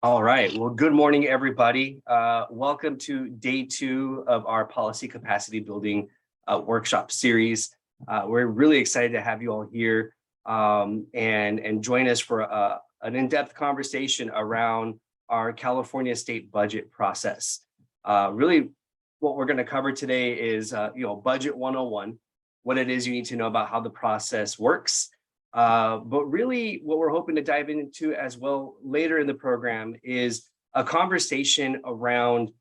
All right. Well, good morning, everybody. Welcome to day 2 of our policy capacity building workshop series. We're really excited to have you all here and join us for an in-depth conversation around our California state budget process. Really, what we're going to cover today is budget 101, what it is you need to know about how the process works. But really what we're hoping to dive into as well later in the program is a conversation around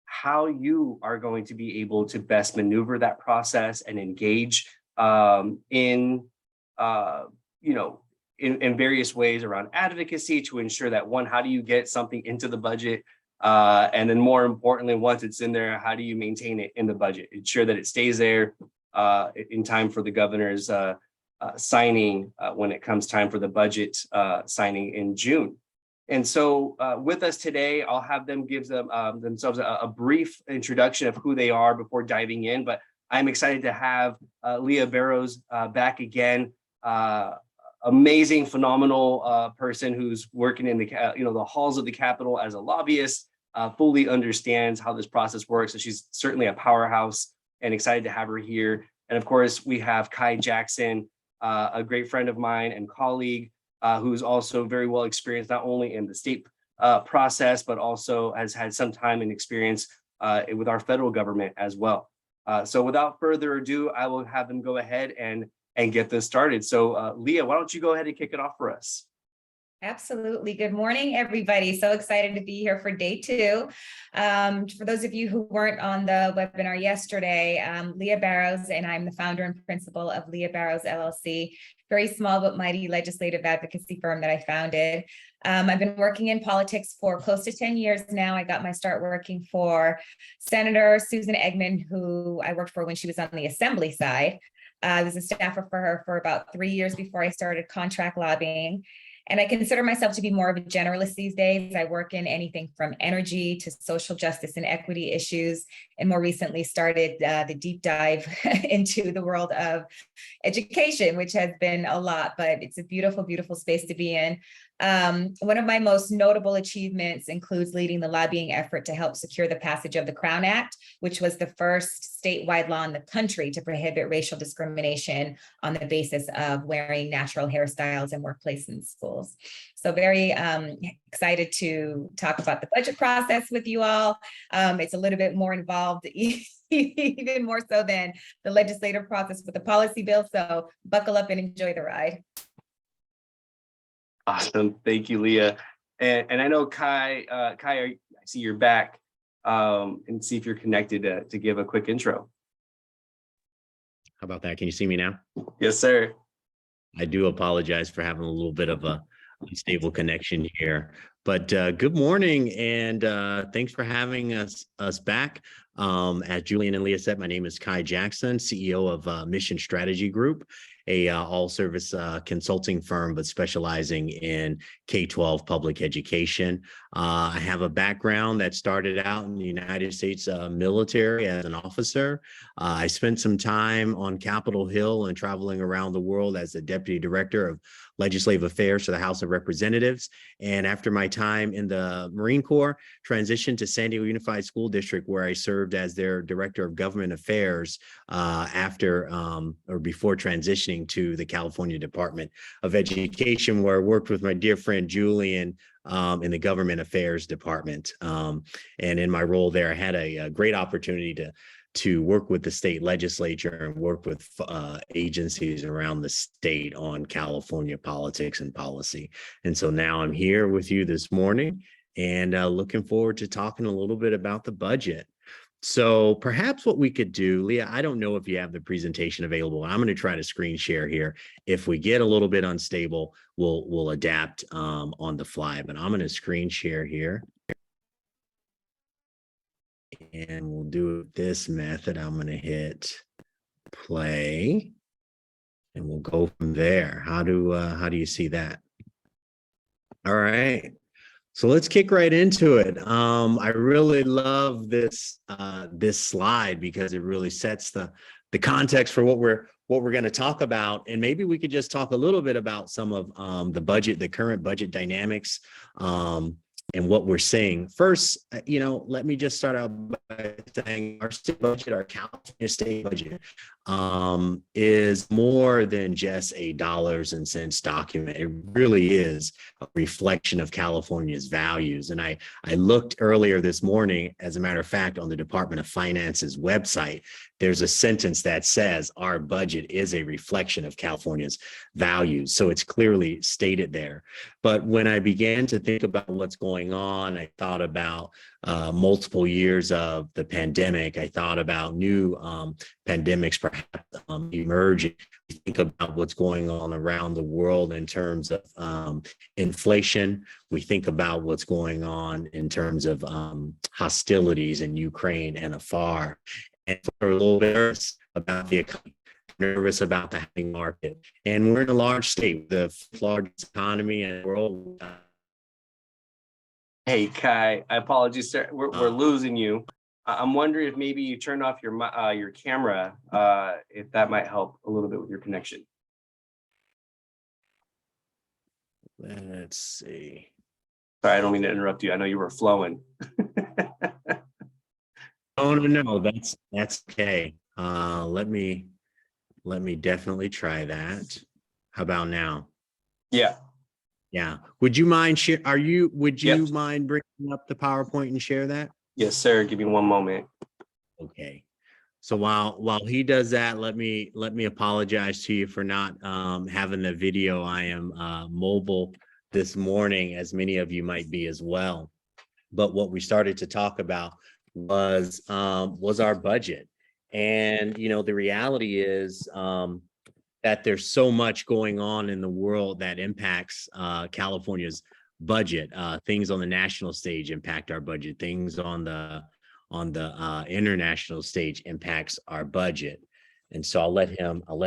how you are going to be able to best maneuver that process and engage in various ways around advocacy to ensure that, one, how do you get something into the budget? And then more importantly, once it's in there, how do you maintain it in the budget? Ensure that it stays there in time for the governor's signing when it comes time for the budget signing in June. And so with us today, I'll have them give themselves a brief introduction of who they are before diving in. But I'm excited to have Leah Barrows back again. Amazing, phenomenal person who's working in the halls of the Capitol as a lobbyist, fully understands how this process works. So she's certainly a powerhouse and excited to have her here. And of course, we have Kai Jackson, a great friend of mine and colleague who's also very well experienced, not only in the state process, but also has had some time and experience with our federal government as well. So without further ado, I will have them go ahead and get this started. So Leah, why don't you go ahead and kick it off for us? Absolutely. Good morning, everybody. So excited to be here for day 2. For those of you who weren't on the webinar yesterday, Leah Barrows, and I'm the founder and principal of Leah Barrows, LLC, very small but mighty legislative advocacy firm that I founded. I've been working in politics for close to 10 years now. I got my start working for Senator Susan Eggman, who I worked for when she was on the assembly side. I was a staffer for her for about 3 years before I started contract lobbying. And I consider myself to be more of a generalist these days. I work in anything from energy to social justice and equity issues, and more recently started the deep dive into the world of education, which has been a lot, but it's a beautiful, beautiful space to be in. One of my most notable achievements includes leading the lobbying effort to help secure the passage of the Crown Act, which was the first statewide law in the country to prohibit racial discrimination on the basis of wearing natural hairstyles in workplaces and schools. So very excited to talk about the budget process with you all. It's a little bit more involved, even more so than the legislative process with the policy bill. So buckle up and enjoy the ride. Awesome. Thank you, Leah. And I know Kai, I see you're back and see if you're connected to give a quick intro. How about that? Can you see me now? Yes, sir. I do apologize for having a little bit of a unstable connection here, but good morning and thanks for having us back. As Julian and Leah said, my name is Kai Jackson, CEO of Mission Strategy Group, a all-service consulting firm, but specializing in K-12 public education. I have a background that started out in the United States military as an officer. I spent some time on Capitol Hill and traveling around the world as the Deputy Director of Legislative Affairs for the House of Representatives. And after my time in the Marine Corps, transitioned to San Diego Unified School District, where I served as their Director of Government Affairs before transitioning to the California Department of Education, where I worked with my dear friend Julian in the Government Affairs Department. And in my role there, I had a great opportunity to work with the state legislature and work with agencies around the state on California politics and policy. And so now I'm here with you this morning and looking forward to talking a little bit about the budget. So perhaps what we could do, Leah, I don't know if you have the presentation available. I'm going to try to screen share here. If we get a little bit unstable, we'll adapt on the fly, but I'm going to screen share here. And we'll do this method. I'm going to hit play and we'll go from there. How do you see that? All right. So let's kick right into it. I really love this slide because it really sets the context for what we're going to talk about. And maybe we could just talk a little bit about some of the current budget dynamics and what we're seeing. First, let me just start out by saying our state budget, our California state budget, is more than just a dollars and cents document. It really is a reflection of California's values. And I looked earlier this morning, as a matter of fact, on the Department of Finance's website, there's a sentence that says our budget is a reflection of California's values. So it's clearly stated there. But when I began to think about what's going on, I thought about multiple years of the pandemic. I thought about new pandemics perhaps emerging. We think about what's going on around the world in terms of inflation. We think about what's going on in terms of hostilities in Ukraine and afar. And we're a little bit nervous about the economy, nervous about the housing market. And we're in a large state, the fifth largest economy in the world. Hey, Kai, I apologize, sir. We're losing you. I'm wondering if maybe you turn off your camera, if that might help a little bit with your connection. Let's see. Sorry, I don't mean to interrupt you. I know you were flowing. Oh, no, that's okay. Let me definitely try that. How about now? Yeah. Yeah. Would you mind would you Yep. mind bringing up the PowerPoint and share that? Yes, sir. Give me one moment. Okay. So while he does that, let me apologize to you for not having the video. I am mobile this morning, as many of you might be as well. But what we started to talk about was our budget. And the reality is that there's so much going on in the world that impacts California's budget. Things on the national stage impact our budget. Things on the international stage impacts our budget. And so I'll let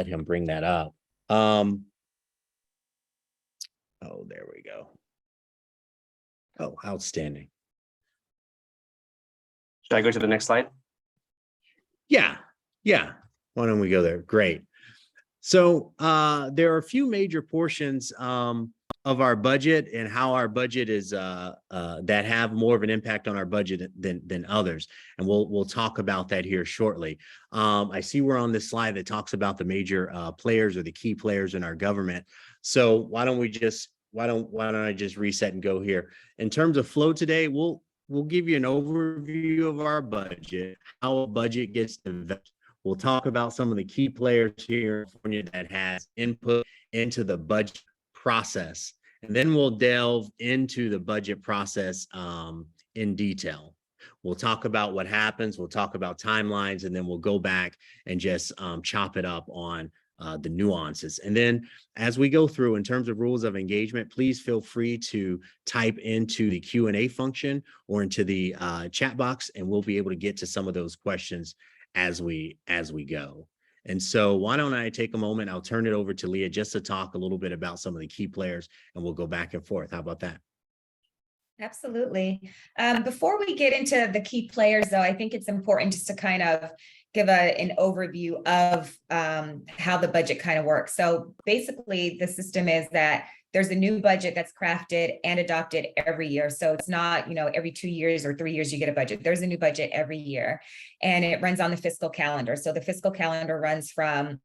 him bring that up. Oh, there we go. Oh, outstanding. Should I go to the next slide? Yeah. Why don't we go there? Great. So there are a few major portions of our budget and how our budget is that have more of an impact on our budget than others. And we'll talk about that here shortly. I see we're on this slide that talks about the major players or the key players in our government. So why don't I just reset and go here? In terms of flow today, we'll give you an overview of our budget, how a budget gets developed. We'll talk about some of the key players here in California that has input into the budget process. And then we'll delve into the budget process in detail. We'll talk about what happens. We'll talk about timelines, and then we'll go back and just chop it up on the nuances. And then as we go through, in terms of rules of engagement, please feel free to type into the Q&A function or into the chat box, and we'll be able to get to some of those questions as we go. And so why don't I take a moment? I'll turn it over to Leah just to talk a little bit about some of the key players, and we'll go back and forth. How about that? Absolutely. Before we get into the key players, though, I think it's important just to kind of give an overview of how the budget kind of works. So basically, the system is that there's a new budget that's crafted and adopted every year. So it's not, every 2 years or 3 years you get a budget. There's a new budget every year, and it runs on the fiscal calendar. So the fiscal calendar runs from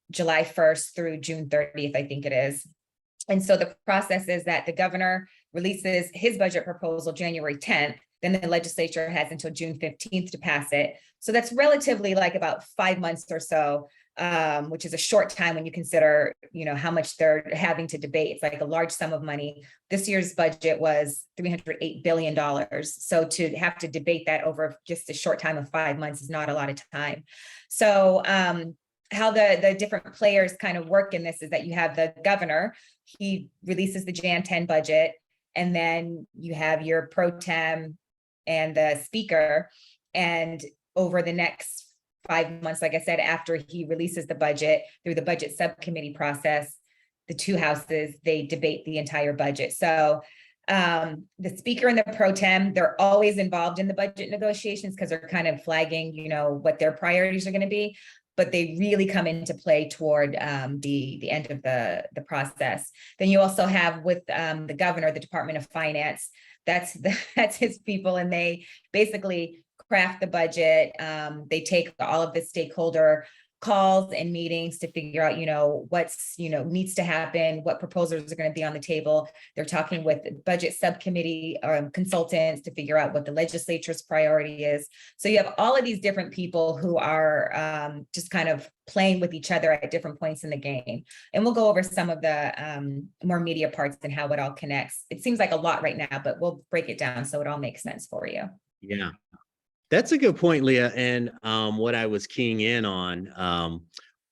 July 1st through June 30th, I think it is. And so the process is that the governor releases his budget proposal January 10th. Then the legislature has until June 15th to pass it. So that's relatively like about 5 months or so, which is a short time when you consider, how much they're having to debate. It's like a large sum of money. This year's budget was $308 billion. So to have to debate that over just a short time of 5 months is not a lot of time. So how the different players kind of work in this is that you have the governor, he releases the Jan 10 budget, and then you have your pro tem and the speaker. And over the next 5 months, like I said, after he releases the budget through the budget subcommittee process, the two houses, they debate the entire budget. So the speaker and the pro tem, they're always involved in the budget negotiations because they're kind of flagging, what their priorities are going to be. but they really come into play toward the end of the process. Then you also have with the governor, the Department of Finance, that's his people, and they basically craft the budget. They take all of the stakeholder calls and meetings to figure out, what's, needs to happen, what proposals are going to be on the table. They're talking with budget subcommittee consultants to figure out what the legislature's priority is. So you have all of these different people who are just kind of playing with each other at different points in the game. And we'll go over some of the more media parts and how it all connects. It seems like a lot right now, but we'll break it down so it all makes sense for you. Yeah. That's a good point, Leah. And what I was keying in on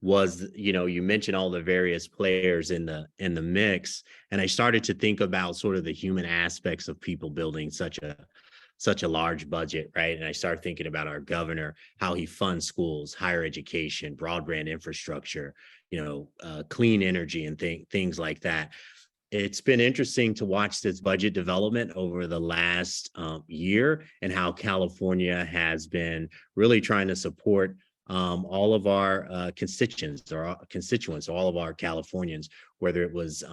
was, you mentioned all the various players in the mix, and I started to think about sort of the human aspects of people building such a large budget, right? And I started thinking about our governor, how he funds schools, higher education, broadband infrastructure, clean energy, and things like that. It's been interesting to watch this budget development over the last year, and how California has been really trying to support all of our constituents, all of our Californians, whether it was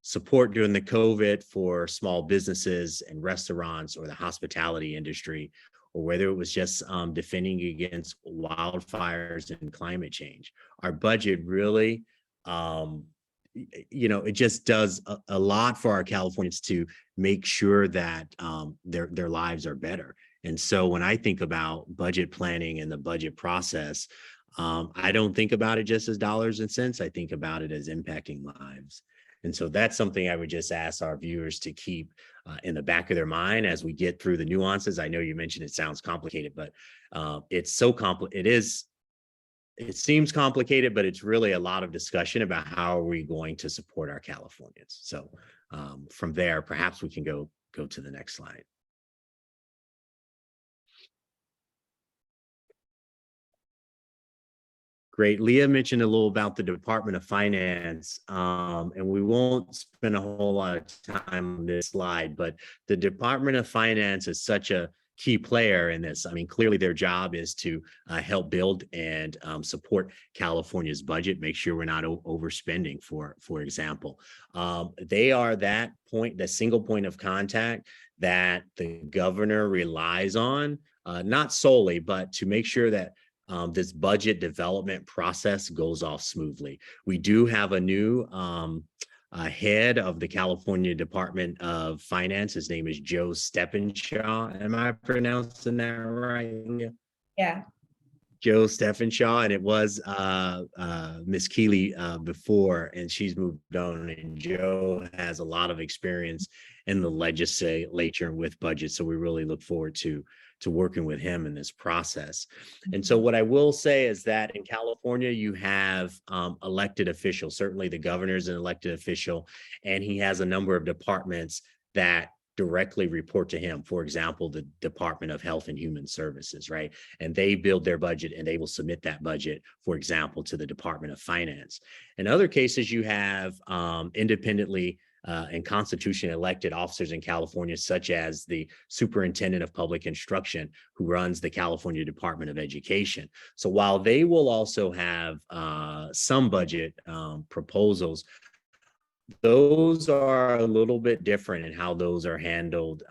support during the COVID for small businesses and restaurants or the hospitality industry, or whether it was just defending against wildfires and climate change. Our budget really it just does a lot for our Californians to make sure that their lives are better. And so when I think about budget planning and the budget process, I don't think about it just as dollars and cents. I think about it as impacting lives. And so that's something I would just ask our viewers to keep in the back of their mind as we get through the nuances. I know you mentioned it sounds complicated, but it's so complicated. It seems complicated, but it's really a lot of discussion about how are we going to support our Californians. So from there, perhaps we can go to the next slide. Great. Leah mentioned a little about the Department of Finance, and we won't spend a whole lot of time on this slide, but the Department of Finance is such a key player in this. I mean, clearly their job is to help build and support California's budget, make sure we're not overspending, for example. They are that single point of contact that the governor relies on, not solely, but to make sure that this budget development process goes off smoothly. We do have a new head of the California Department of Finance. His name is Joe Steffenshaw. Am I pronouncing that right? Yeah. Joe Steffenshaw, and it was Miss Keeley before, and she's moved on. And Joe has a lot of experience in the legislature and with budgets, so we really look forward to working with him in this process. And so what I will say is that in California, you have elected officials. Certainly the governor is an elected official, and he has a number of departments that directly report to him. For example, the Department of Health and Human Services, right? And they build their budget and they will submit that budget, for example, to the Department of Finance. In other cases, you have independently and constitutionally elected officers in California, such as the Superintendent of Public Instruction, who runs the California Department of Education. So while they will also have some budget proposals, those are a little bit different in how those are handled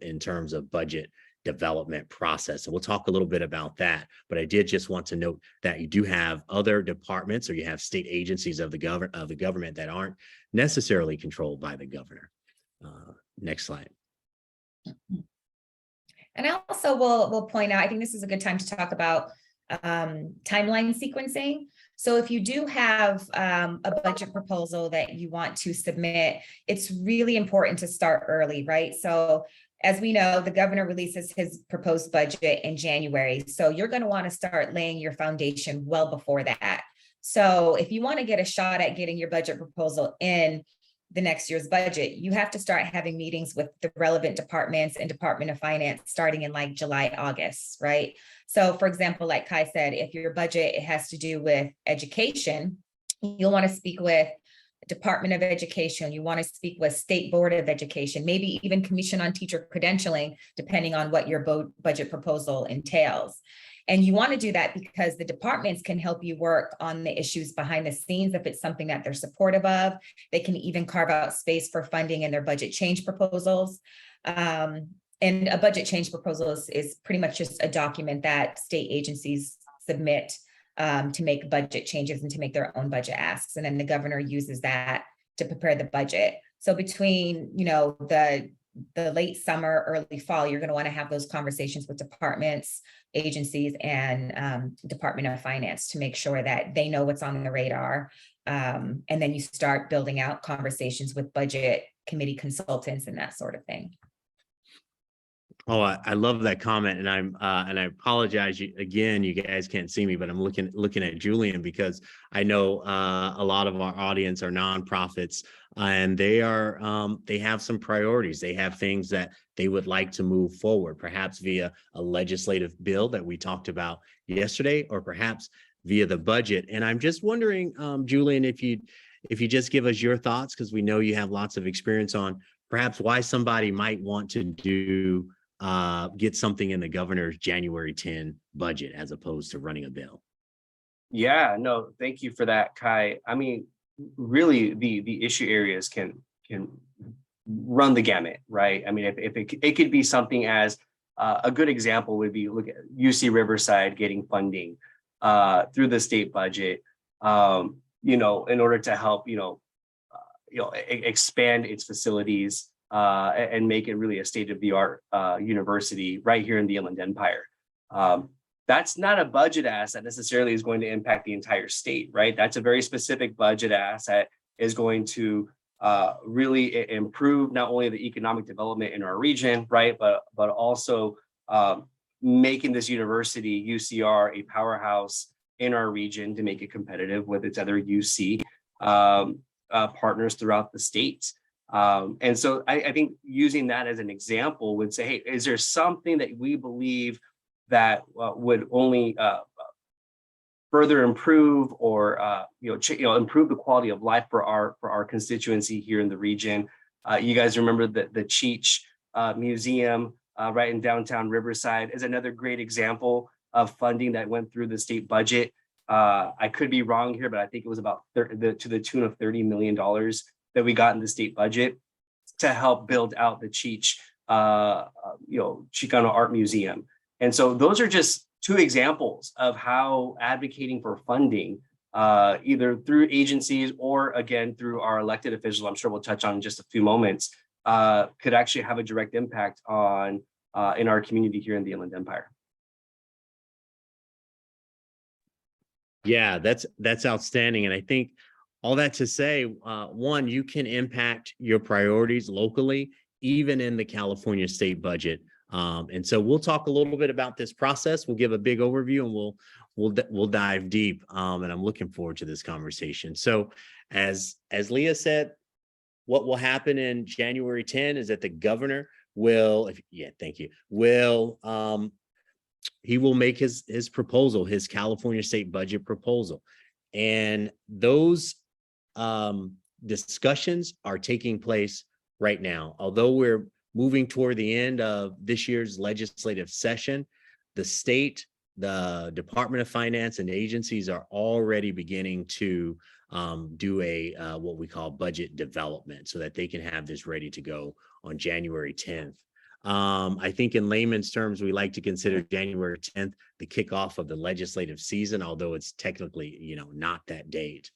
in terms of budget development process. And we'll talk a little bit about that. But I did just want to note that you do have other departments, or you have state agencies of the government that aren't necessarily controlled by the governor. Next slide. And I also will point out, I think this is a good time to talk about timeline sequencing. So if you do have a budget proposal that you want to submit, it's really important to start early, right? So as we know, the governor releases his proposed budget in January. So you're going to want to start laying your foundation well before that. So if you want to get a shot at getting your budget proposal in the next year's budget, you have to start having meetings with the relevant departments and Department of Finance starting in like July, August, right? So for example, like Kai said, if your budget has to do with education, you'll want to speak with Department of Education, you want to speak with State Board of Education, maybe even Commission on Teacher Credentialing, depending on what your budget proposal entails. And you want to do that because the departments can help you work on the issues behind the scenes. If it's something that they're supportive of, they can even carve out space for funding in their budget change proposals. And a budget change proposal is pretty much just a document that state agencies submit to make budget changes and to make their own budget asks. And then the governor uses that to prepare the budget. So between, the late summer, early fall, you're going to want to have those conversations with departments, agencies, and Department of Finance to make sure that they know what's on the radar. And then you start building out conversations with budget committee consultants and that sort of thing. Oh, I love that comment, and I apologize again. You guys can't see me, but I'm looking at Julian because I know a lot of our audience are nonprofits, and they have some priorities. They have things that they would like to move forward, perhaps via a legislative bill that we talked about yesterday, or perhaps via the budget. And I'm just wondering, Julian, if you just give us your thoughts, because we know you have lots of experience on perhaps why somebody might want to get something in the governor's January 10 budget as opposed to running a bill. Yeah, no, thank you for that, Kai. I mean, really, the issue areas can run the gamut, right? I mean, if it could be something as a good example would be, look at UC Riverside getting funding through the state budget, in order to help, expand its facilities and make it really a state-of-the-art university right here in the Inland Empire. That's not a budget ask that necessarily is going to impact the entire state, right? That's a very specific budget ask that is going to really improve not only the economic development in our region, right, but also making this university, UCR, a powerhouse in our region to make it competitive with its other UC partners throughout the state. And so I think using that as an example would say, hey, is there something that we believe that would only further improve or improve the quality of life for our constituency here in the region? You guys remember the Cheech Museum right in downtown Riverside is another great example of funding that went through the state budget. I could be wrong here, but I think it was about to the tune of $30 million that we got in the state budget to help build out the Cheech, Chicano Art Museum. And so those are just two examples of how advocating for funding, either through agencies or again, through our elected officials, I'm sure we'll touch on in just a few moments, could actually have a direct impact on in our community here in the Inland Empire. Yeah, that's outstanding. And I think all that to say, one, you can impact your priorities locally, even in the California state budget. And so we'll talk a little bit about this process. We'll give a big overview and we'll dive deep. And I'm looking forward to this conversation. So as Leah said, what will happen in January 10 is that the governor will, he will make his proposal, his California state budget proposal. And those discussions are taking place right now. Although we're moving toward the end of this year's legislative session, the state, the Department of Finance and agencies are already beginning to do a what we call budget development so that they can have this ready to go on January 10th. I think in layman's terms, we like to consider January 10th the kickoff of the legislative season, although it's technically, not that date.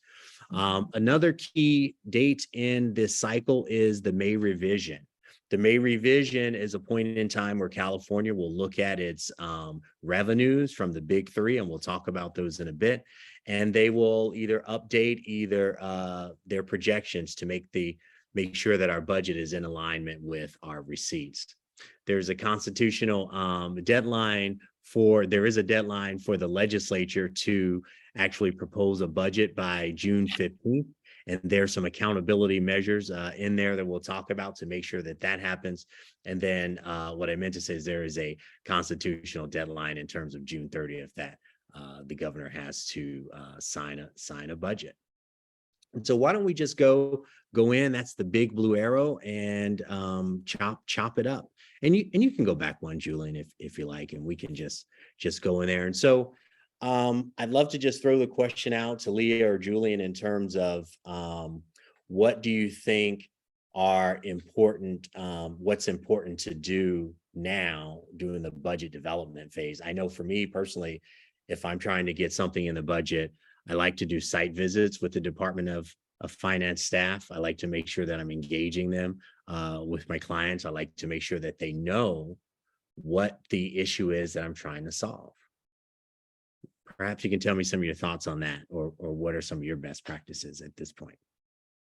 Another key date in this cycle is the May revision. The May revision is a point in time where California will look at its revenues from the big three, and we'll talk about those in a bit. And they will either update their projections to make sure that our budget is in alignment with our receipts. There's a constitutional deadline there is a deadline for the legislature to actually propose a budget by June 15th. And there's some accountability measures in there that we'll talk about to make sure that happens. And then what I meant to say is there is a constitutional deadline in terms of June 30th that the governor has to sign a budget. And so why don't we just go in, that's the big blue arrow, and chop it up. And you can go back one, Julian, if you like, and we can just go in there. And so I'd love to just throw the question out to Leah or Julian in terms of what do you think are important, what's important to do now during the budget development phase. I know for me personally, if I'm trying to get something in the budget, I like to do site visits with the Department of Finance staff. I like to make sure that I'm engaging them with my clients. I like to make sure that they know what the issue is that I'm trying to solve. Perhaps you can tell me some of your thoughts on that, or what are some of your best practices at this point?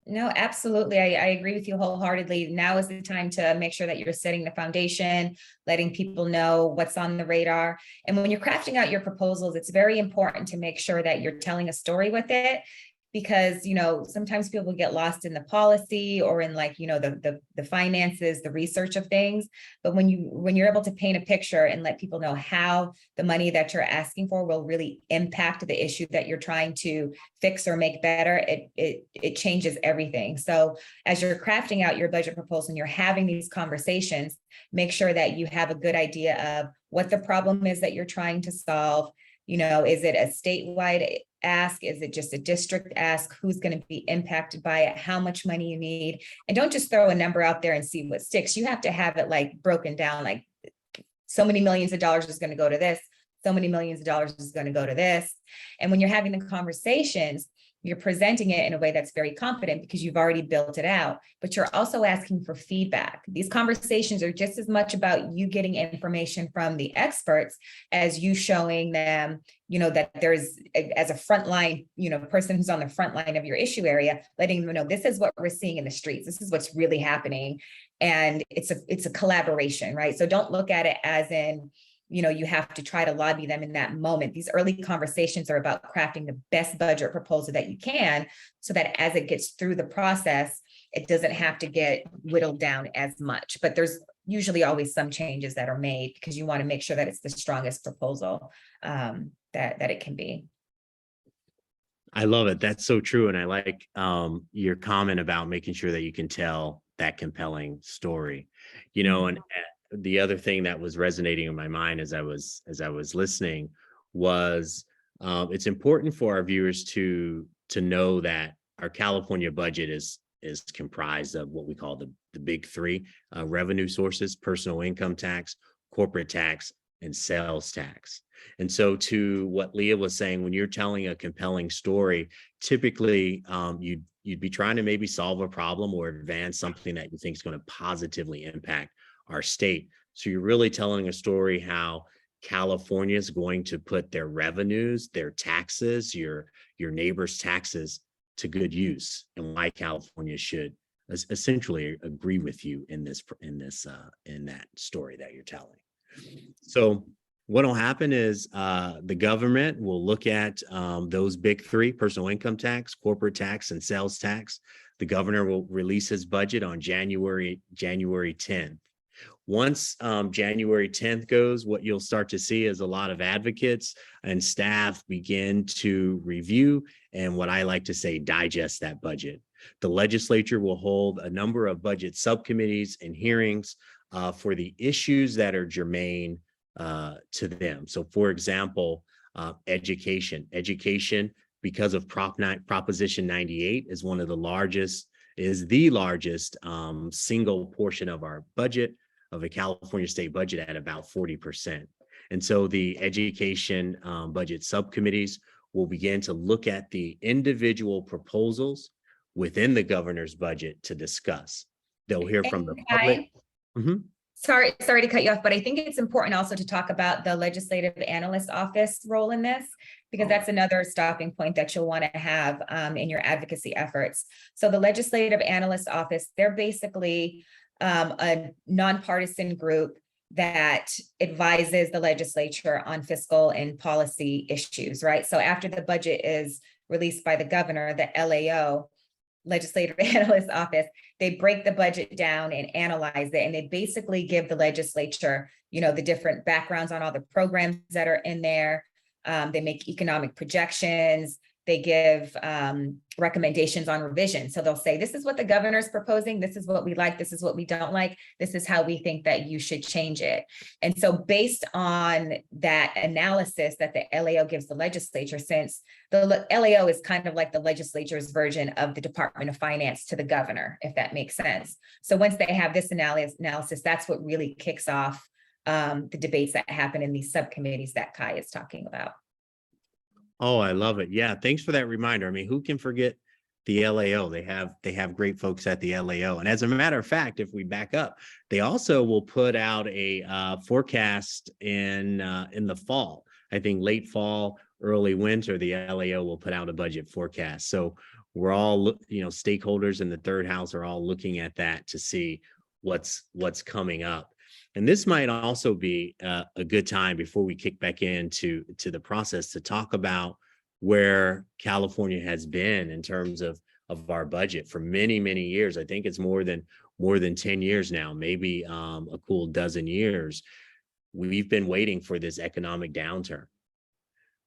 No, absolutely. I agree with you wholeheartedly. Now is the time to make sure that you're setting the foundation, letting people know what's on the radar. And when you're crafting out your proposals, it's very important to make sure that you're telling a story with it. Because, sometimes people get lost in the policy or in the finances, the research of things. But when you're able to paint a picture and let people know how the money that you're asking for will really impact the issue that you're trying to fix or make better, it changes everything. So as you're crafting out your budget proposal and you're having these conversations, make sure that you have a good idea of what the problem is that you're trying to solve. Is it a statewide ask? Is it just a district ask? Who's going to be impacted by it? How much money you need? And don't just throw a number out there and see what sticks. You have to have it broken down, like so many millions of dollars is going to go to this. So many millions of dollars is going to go to this. And when you're having the conversations, you're presenting it in a way that's very confident because you've already built it out, but you're also asking for feedback. These conversations are just as much about you getting information from the experts as you showing them, that there's, as a frontline, person who's on the front line of your issue area, letting them know this is what we're seeing in the streets. This is what's really happening. And it's a collaboration, right? So don't look at it as in, you have to try to lobby them in that moment. These early conversations are about crafting the best budget proposal that you can, so that as it gets through the process, it doesn't have to get whittled down as much. But there's usually always some changes that are made because you want to make sure that it's the strongest proposal that it can be. I love it. That's so true. And I like your comment about making sure that you can tell that compelling story, and the other thing that was resonating in my mind as I was listening was it's important for our viewers to know that our California budget is comprised of what we call the big three revenue sources: personal income tax, corporate tax, and sales tax. And so to what Leah was saying, when you're telling a compelling story, typically you'd be trying to maybe solve a problem or advance something that you think is going to positively impact our state. So you're really telling a story how California is going to put their revenues, their taxes, your neighbor's taxes to good use, and why California should essentially agree with you in that story that you're telling. So what will happen is the government will look at those big three: personal income tax, corporate tax, and sales tax. The governor will release his budget on January 10th. Once January 10th goes, what you'll start to see is a lot of advocates and staff begin to review and, what I like to say, digest that budget. The legislature will hold a number of budget subcommittees and hearings for the issues that are germane to them. So, for example, education, because of Proposition 98 is the largest single portion of our budget, of a California state budget, at about 40%. And so the education budget subcommittees will begin to look at the individual proposals within the governor's budget to discuss. They'll hear from the public. Sorry to cut you off, but I think it's important also to talk about the legislative analyst office role in this, because that's another stopping point that you'll want to have in your advocacy efforts. So the legislative analyst office, they're basically a nonpartisan group that advises the legislature on fiscal and policy issues, right? So after the budget is released by the governor, the LAO, Legislative Analyst Office, they break the budget down and analyze it. And they basically give the legislature, the different backgrounds on all the programs that are in there. They make economic projections. they give recommendations on revision. So they'll say, this is what the governor's proposing. This is what we like. This is what we don't like. This is how we think that you should change it. And so based on that analysis that the LAO gives the legislature, since the LAO is kind of like the legislature's version of the Department of Finance to the governor, if that makes sense. So once they have this analysis, that's what really kicks off the debates that happen in these subcommittees that Kai is talking about. Oh, I love it. Yeah, thanks for that reminder. I mean, who can forget the LAO? They have great folks at the LAO. And as a matter of fact, if we back up, they also will put out a forecast in the fall. I think late fall, early winter, the LAO will put out a budget forecast. So we're all, stakeholders in the third house are all looking at that to see what's coming up. And this might also be a good time before we kick back into the process to talk about where California has been in terms of our budget for many, many years. I think it's more than 10 years now, maybe a cool dozen years. We've been waiting for this economic downturn,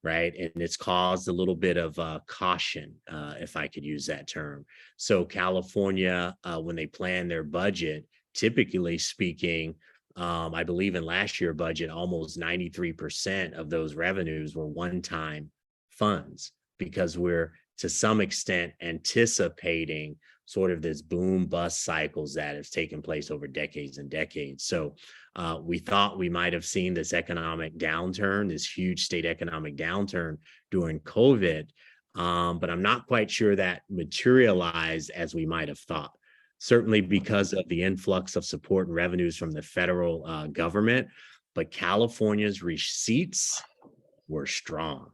right? And it's caused a little bit of caution, if I could use that term. So California, when they plan their budget, typically speaking, I believe in last year's budget, almost 93% of those revenues were one-time funds, because we're to some extent anticipating sort of this boom bust cycles that have taken place over decades and decades. So we thought we might have seen this economic downturn, this huge state economic downturn during COVID, but I'm not quite sure that materialized as we might have thought. Certainly because of the influx of support and revenues from the federal government, but California's receipts were strong,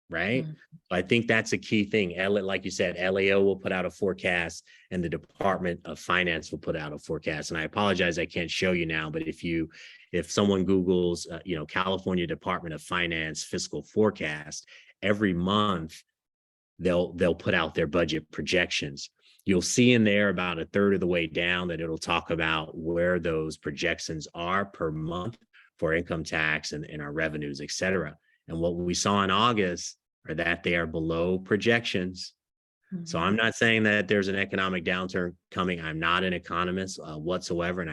right? I think that's a key thing. Like you said, LAO will put out a forecast and the Department of Finance will put out a forecast. And I apologize, I can't show you now, but if someone Googles, California Department of Finance fiscal forecast, every month they'll put out their budget projections. You'll see in there about a third of the way down that it'll talk about where those projections are per month for income tax and our revenues, et cetera. And what we saw in August are that they are below projections. Mm-hmm. So I'm not saying that there's an economic downturn coming. I'm not an economist whatsoever.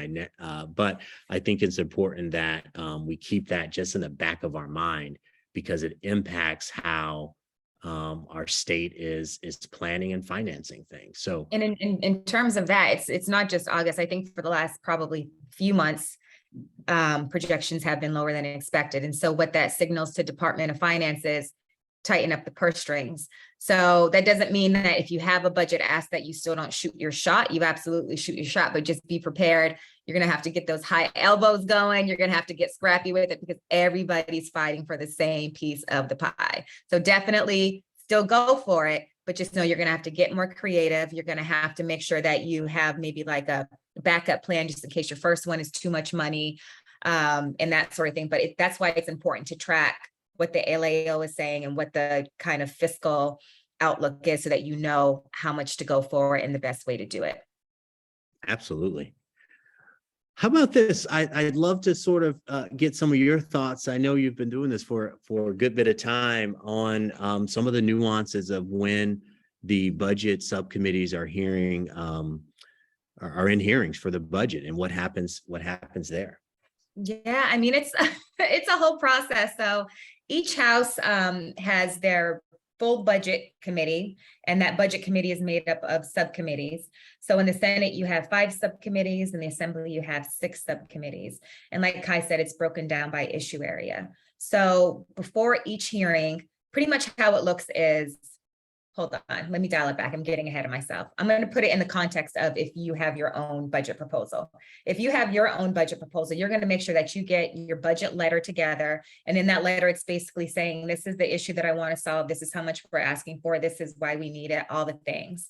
But I think it's important that we keep that just in the back of our mind, because it impacts how our state is planning and financing things. So, and in terms of that, it's not just August. I think for the last probably few months, projections have been lower than expected. And so what that signals to Department of Finance is tighten up the purse strings. So that doesn't mean that if you have a budget ask that you still don't shoot your shot. You absolutely shoot your shot, but just be prepared. You're going to have to get those high elbows going. You're going to have to get scrappy with it, because everybody's fighting for the same piece of the pie. So definitely still go for it, but just know you're going to have to get more creative. You're going to have to make sure that you have maybe like a backup plan just in case your first one is too much money, and that sort of thing. But that's why it's important to track what the LAO is saying and what the kind of fiscal outlook is, so that you know how much to go for and the best way to do it. Absolutely. How about this? I'd love to sort of get some of your thoughts. I know you've been doing this for a good bit of time on some of the nuances of when the budget subcommittees are hearing are in hearings for the budget, and what happens there. Yeah, I mean, it's a whole process. So each house has their full budget committee, and that budget committee is made up of subcommittees. So in the Senate, you have 5 subcommittees. In the Assembly, you have 6 subcommittees. And like Kai said, it's broken down by issue area. So before each hearing, pretty much how it looks is, hold on, let me dial it back. I'm getting ahead of myself. I'm going to put it in the context of if you have your own budget proposal. If you have your own budget proposal, you're going to make sure that you get your budget letter together. And in that letter, it's basically saying, this is the issue that I want to solve. This is how much we're asking for. This is why we need it, all the things.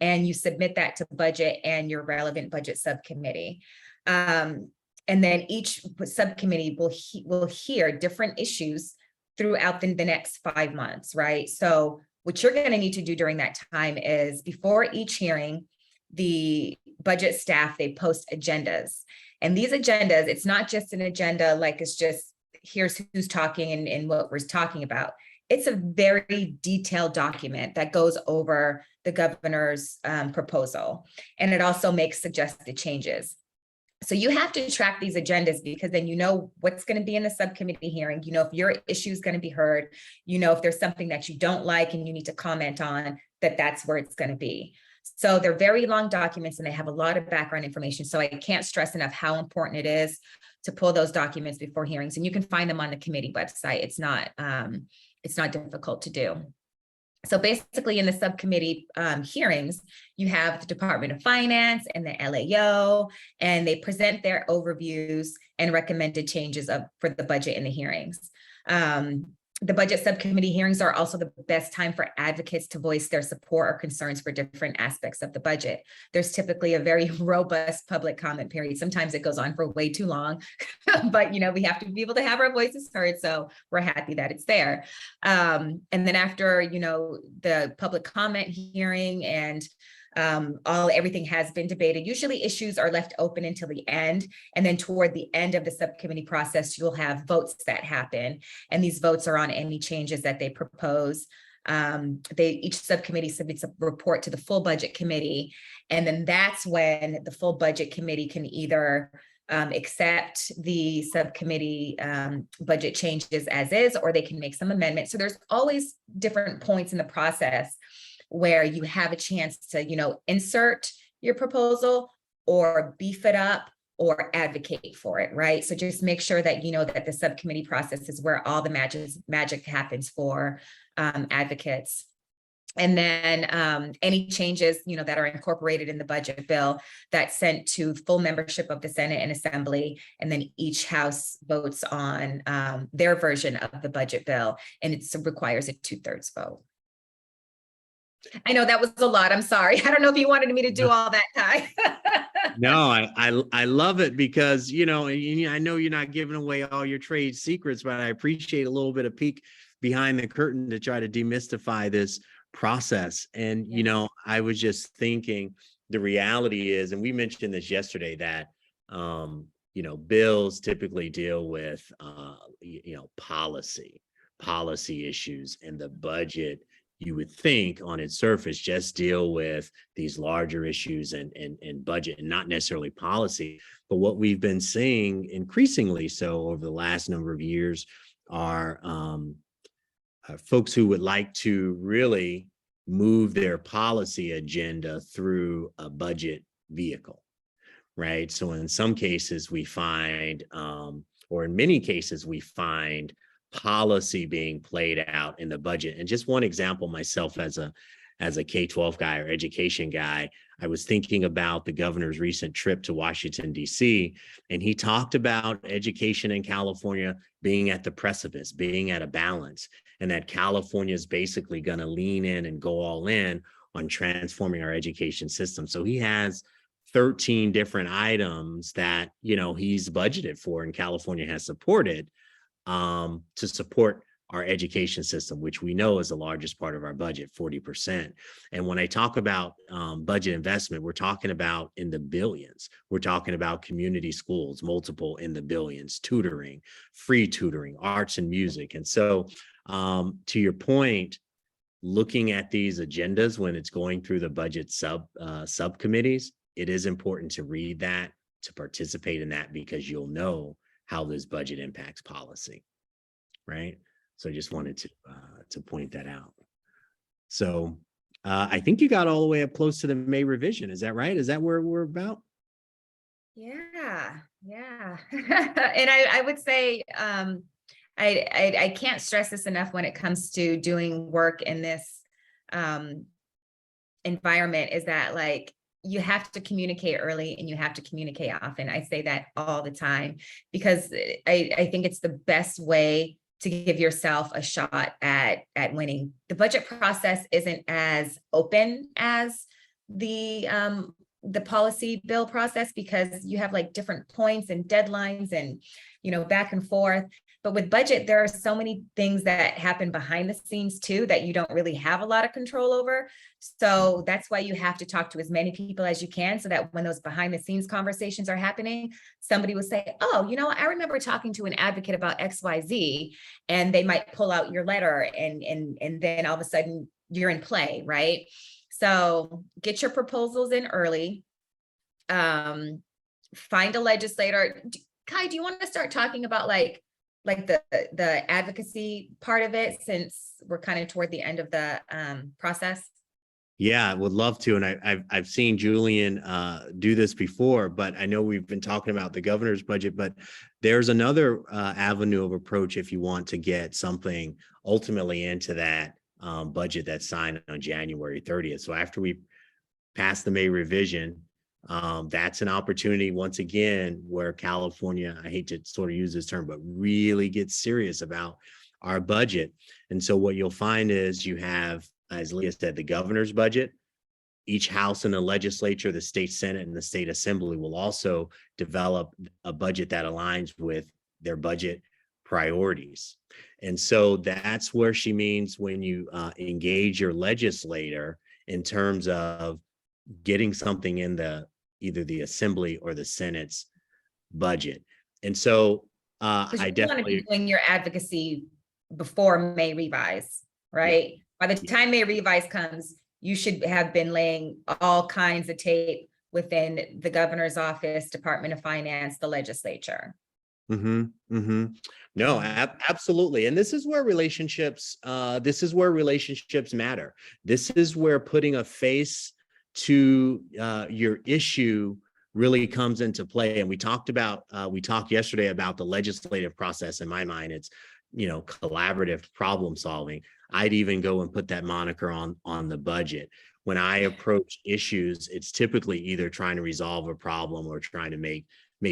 And you submit that to budget and your relevant budget subcommittee. And then each subcommittee will hear different issues throughout the next 5 months, right? So what you're going to need to do during that time is, before each hearing, the budget staff, they post agendas. And these agendas, it's not just an agenda like it's just, here's who's talking and what we're talking about. it's a very detailed document that goes over the governor's proposal, and it also makes suggested changes. So you have to track these agendas, because then you know what's going to be in the subcommittee hearing. You know if your issue is going to be heard. You know if there's something that you don't like and you need to comment on, that's where it's going to be. So they're very long documents and they have a lot of background information. So I can't stress enough how important it is to pull those documents before hearings, and you can find them on the committee website. It's not difficult to do. So basically in the subcommittee hearings, you have the Department of Finance and the LAO, and they present their overviews and recommended changes for the budget in the hearings. The budget subcommittee hearings are also the best time for advocates to voice their support or concerns for different aspects of the budget. There's typically a very robust public comment period. Sometimes it goes on for way too long, but we have to be able to have our voices heard. So we're happy that it's there. And then after, the public comment hearing and everything has been debated, usually issues are left open until the end. And then toward the end of the subcommittee process, you'll have votes that happen. And these votes are on any changes that they propose. Each subcommittee submits a report to the full budget committee. And then that's when the full budget committee can either accept the subcommittee budget changes as is, or they can make some amendments. So there's always different points in the process where you have a chance to, insert your proposal or beef it up or advocate for it, right? So just make sure that that the subcommittee process is where all the magic happens for advocates. And then any changes, that are incorporated in the budget bill, that's sent to full membership of the Senate and Assembly, and then each House votes on their version of the budget bill, and it requires a 2/3 vote. I know that was a lot. I'm sorry. I don't know if you wanted me to do all that, Ty. No, I love it because, I know you're not giving away all your trade secrets, but I appreciate a little bit of peek behind the curtain to try to demystify this process. And, I was just thinking the reality is, and we mentioned this yesterday, that, bills typically deal with, policy issues, and the budget, you would think on its surface, just deal with these larger issues and budget, and not necessarily policy. But what we've been seeing increasingly so over the last number of years are folks who would like to really move their policy agenda through a budget vehicle, right? So in some cases we find, or in many cases we find, policy being played out in the budget. And just one example, myself as a K-12 guy or education guy, I was thinking about the governor's recent trip to Washington, D.C., and he talked about education in California being at the precipice, being at a balance, and that California is basically going to lean in and go all in on transforming our education system. So he has 13 different items that, he's budgeted for and California has supported to support our education system, which we know is the largest part of our budget, 40%. And when I talk about budget investment, we're talking about in the billions. We're talking about community schools, multiple in the billions, tutoring, free tutoring, arts and music. And so to your point, looking at these agendas when it's going through the budget subcommittees, it is important to read that, to participate in that, because you'll know how this budget impacts policy, right? So I just wanted to point that out. So I think you got all the way up close to the May revision. Is that right? Is that where we're about? Yeah. And I would say I can't stress this enough when it comes to doing work in this environment, is that you have to communicate early and you have to communicate often. I say that all the time because I think it's the best way to give yourself a shot at winning. The budget process isn't as open as the policy bill process, because you have different points and deadlines and back and forth. But with budget, there are so many things that happen behind the scenes too, that you don't really have a lot of control over. So that's why you have to talk to as many people as you can, so that when those behind the scenes conversations are happening, somebody will say, oh, you know, I remember talking to an advocate about XYZ, and they might pull out your letter, and then all of a sudden you're in play, right? So get your proposals in early. Find a legislator. Kai, do you want to start talking about like the advocacy part of it, since we're kind of toward the end of the process? Yeah, I would love to. And I've seen Julian do this before, but I know we've been talking about the governor's budget, but there's another avenue of approach if you want to get something ultimately into that budget that's signed on January 30th. So after we pass the May revision, that's an opportunity once again where California, I hate to sort of use this term, but really gets serious about our budget. And so what you'll find is you have, as Leah said, the governor's budget. Each house in the legislature, the state Senate and the state assembly will also develop a budget that aligns with their budget priorities. And so that's where she means when you engage your legislator in terms of getting something in either the assembly or the Senate's budget. And so I definitely want to be doing your advocacy before May revise, right? Yeah. By the time May revise comes, you should have been laying all kinds of tape within the governor's office, Department of Finance, the legislature. No, absolutely. And this is where relationships matter. This is where putting a face to your issue really comes into play. And we talked yesterday about the legislative process. In my mind, it's, collaborative problem solving. I'd even go and put that moniker on the budget. When I approach issues, it's typically either trying to resolve a problem or trying to make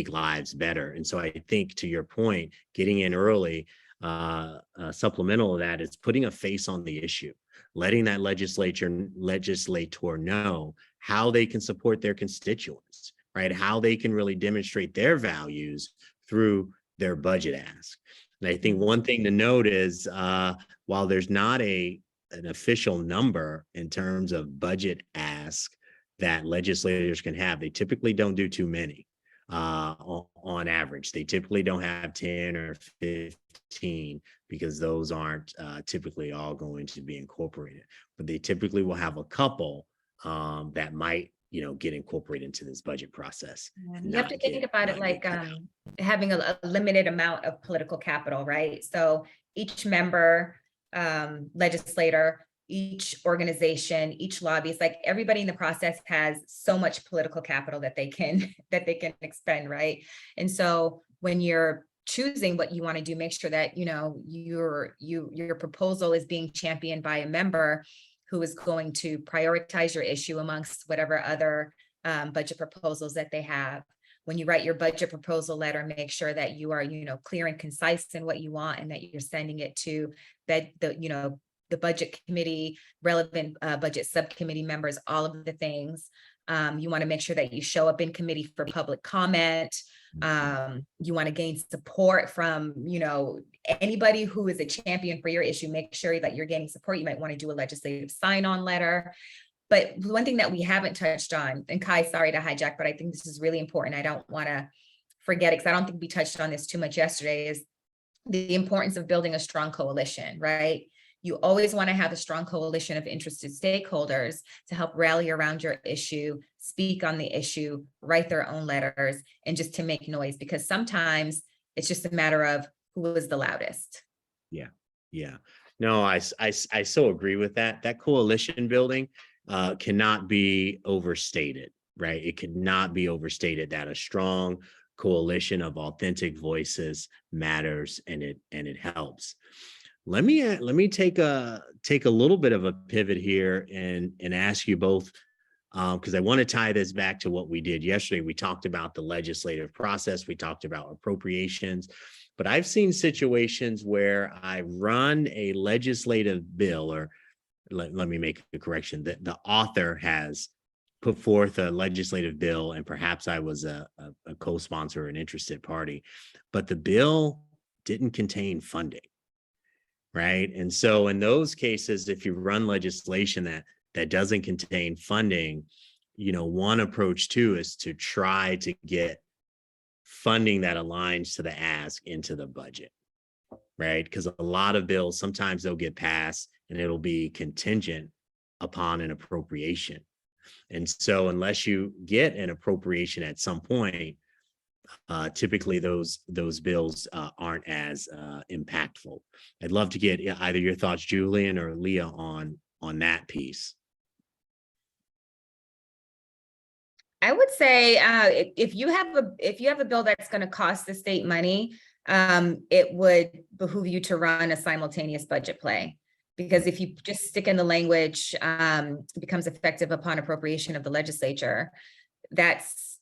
lives better. And so I think, to your point, getting in early, supplemental of that is putting a face on the issue, letting that legislator know how they can support their constituents, right? How they can really demonstrate their values through their budget ask. And I think one thing to note is while there's not an official number in terms of budget ask that legislators can have, they typically don't do too many. On average, they typically don't have 10 or 15 because those aren't typically all going to be incorporated, but they typically will have a couple that might, get incorporated into this budget process. You have to think about it like having a limited amount of political capital, right? So each member, legislator, each organization, each lobbyist, like everybody in the process has so much political capital that they can expend, right? And so when you're choosing what you want to do, make sure that your proposal is being championed by a member who is going to prioritize your issue amongst whatever other budget proposals that they have. When you write your budget proposal letter, make sure that you are clear and concise in what you want, and that you're sending it to the budget committee, relevant budget subcommittee members, all of the things. You want to make sure that you show up in committee for public comment. You want to gain support from, anybody who is a champion for your issue. Make sure that you're getting support. You might want to do a legislative sign-on letter. But one thing that we haven't touched on, and Kai, sorry to hijack, but I think this is really important. I don't want to forget it because I don't think we touched on this too much yesterday, is the importance of building a strong coalition, right? You always want to have a strong coalition of interested stakeholders to help rally around your issue, speak on the issue, write their own letters, and just to make noise, because sometimes it's just a matter of who is the loudest. Yeah. No, I so agree with that. That coalition building cannot be overstated, right? It could not be overstated that a strong coalition of authentic voices matters, and it helps. Let me take a little bit of a pivot here and ask you both, because I want to tie this back to what we did yesterday. We talked about the legislative process. We talked about appropriations, but I've seen situations where I run a legislative bill, or let me make a correction, that the author has put forth a legislative bill, and perhaps I was a co-sponsor, an interested party, but the bill didn't contain funding, right? And so in those cases, if you run legislation that doesn't contain funding, one approach too is to try to get funding that aligns to the ask into the budget, right? Because a lot of bills, sometimes they'll get passed and it'll be contingent upon an appropriation. And so unless you get an appropriation at some point, typically those bills aren't as impactful. I'd love to get either your thoughts, Julian or Leah, on that piece. I would say if you have a bill that's going to cost the state money, it would behoove you to run a simultaneous budget play. Because if you just stick in the language, it becomes effective upon appropriation of the legislature, that's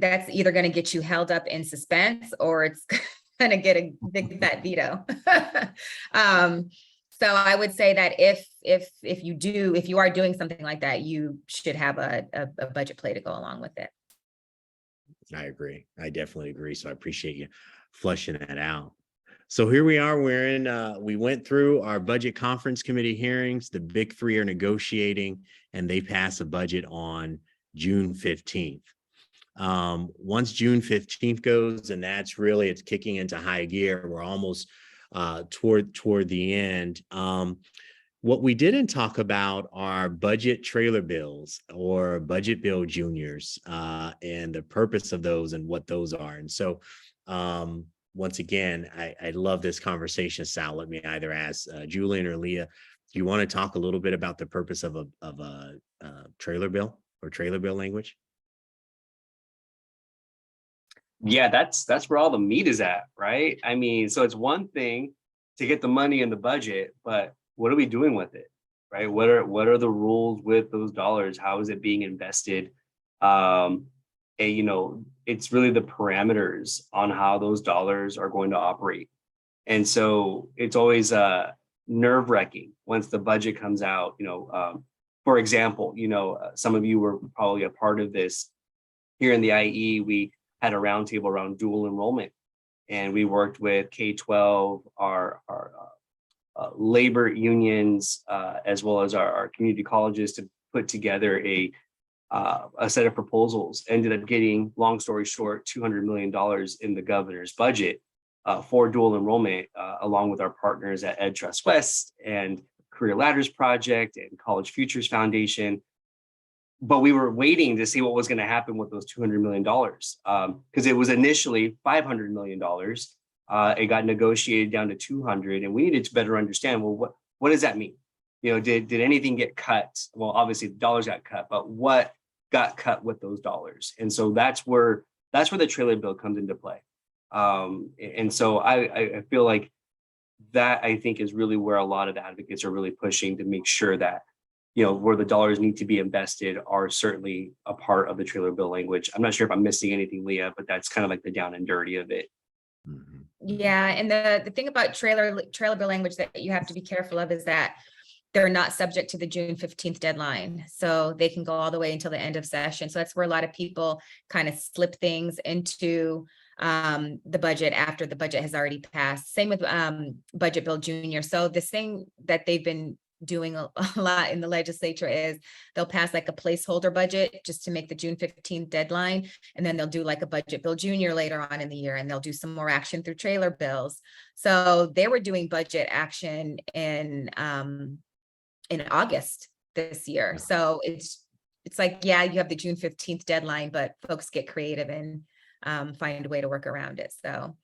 either going to get you held up in suspense or it's going to get a big fat veto. So I would say that if you are doing something like that, you should have a budget play to go along with it. I agree. I definitely agree. So I appreciate you fleshing that out. So here we are, we went through our budget conference committee hearings. The big three are negotiating and they pass a budget on June 15th. Once June 15th goes, and it's kicking into high gear. We're almost toward the end. What we didn't talk about are budget trailer bills or budget bill juniors, and the purpose of those and what those are. And so, once again, I love this conversation. Sal, let me either ask Julian or Leah, do you want to talk a little bit about the purpose of a trailer bill or trailer bill language? Yeah, that's where all the meat is at, right? I mean, so it's one thing to get the money in the budget, but what are we doing with it, right? What are the rules with those dollars? How is it being invested? And it's really the parameters on how those dollars are going to operate. And so it's always nerve-wracking once the budget comes out. For example, some of you were probably a part of this. Here in the IE, we had a roundtable around dual enrollment, and we worked with K-12, our labor unions, as well as our community colleges to put together a set of proposals. Ended up getting, long story short, $200 million in the governor's budget for dual enrollment, along with our partners at Ed Trust West and Career Ladders Project and College Futures Foundation. But we were waiting to see what was going to happen with those $200 million, because it was initially $500 million. It got negotiated down to 200, and we needed to better understand, well, what does that mean? Did anything get cut? Well, obviously the dollars got cut, but what got cut with those dollars? And so that's where the trailer bill comes into play. And so I feel like that, I think, is really where a lot of the advocates are really pushing to make sure that where the dollars need to be invested are certainly a part of the trailer bill language. I'm not sure if I'm missing anything, Leah, but that's kind of like the down and dirty of it. Mm-hmm. Yeah, and the thing about trailer bill language that you have to be careful of is that they're not subject to the June 15th deadline. So they can go all the way until the end of session. So that's where a lot of people kind of slip things into the budget after the budget has already passed. Same with budget bill junior. So this thing that they've been doing a lot in the legislature is they'll pass like a placeholder budget just to make the June 15th deadline. And then they'll do like a budget bill junior later on in the year, and they'll do some more action through trailer bills. So they were doing budget action in August this year. So it's like, yeah, you have the June 15th deadline, but folks get creative and find a way to work around it. So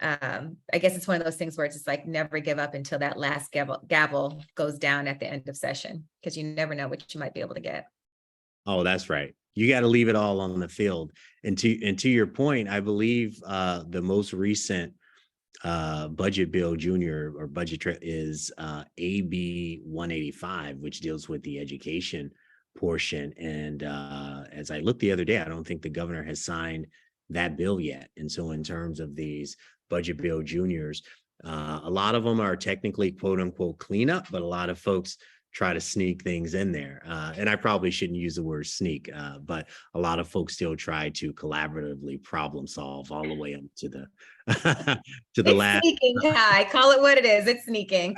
I guess it's one of those things where it's just like never give up until that last gavel goes down at the end of session, because you never know what you might be able to get. Oh, that's right. You got to leave it all on the field. And to your point, I believe the most recent budget bill junior or budget is AB 185, which deals with the education portion. And as I looked the other day, I don't think the governor has signed that bill yet. And so in terms of these budget bill juniors, a lot of them are technically quote unquote cleanup, but a lot of folks try to sneak things in there. And I probably shouldn't use the word sneak, but a lot of folks still try to collaboratively problem solve all the way up to the to the It's last. sneaking, Kai. Call it what it is. It's sneaking.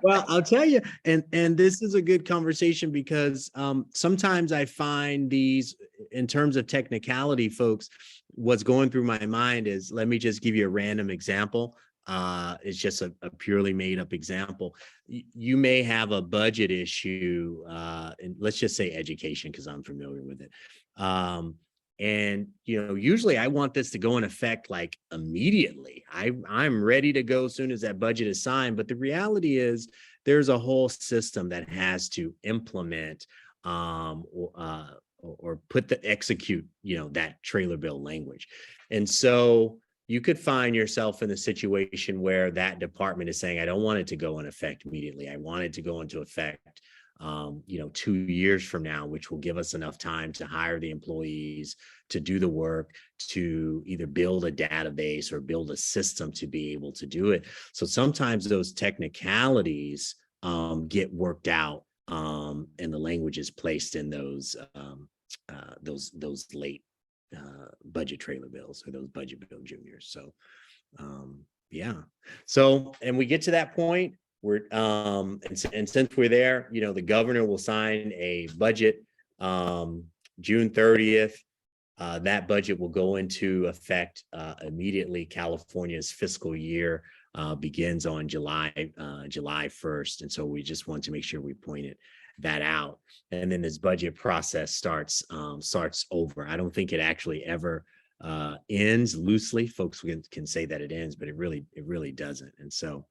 Well, I'll tell you, and this is a good conversation because sometimes I find these, in terms of technicality, folks, what's going through my mind is, let me just give you a random example. It's just a purely made up example. You may have a budget issue, and let's just say education, because I'm familiar with it. And usually I want this to go in effect like immediately. I'm ready to go as soon as that budget is signed. But the reality is there's a whole system that has to implement or execute, that trailer bill language. And so you could find yourself in a situation where that department is saying, I don't want it to go in effect immediately. I want it to go into effect 2 years from now, which will give us enough time to hire the employees, to do the work, to either build a database or build a system to be able to do it. So sometimes those technicalities get worked out, and the language is placed in those late budget trailer bills, or those budget bill juniors. So yeah. So, and we get to that point. And since we're there, the governor will sign a budget June 30th. That budget will go into effect immediately. California's fiscal year begins on July 1st. And so we just want to make sure we pointed that out. And then this budget process starts over. I don't think it actually ever ends. Loosely, folks can say that it ends, but it really doesn't. And so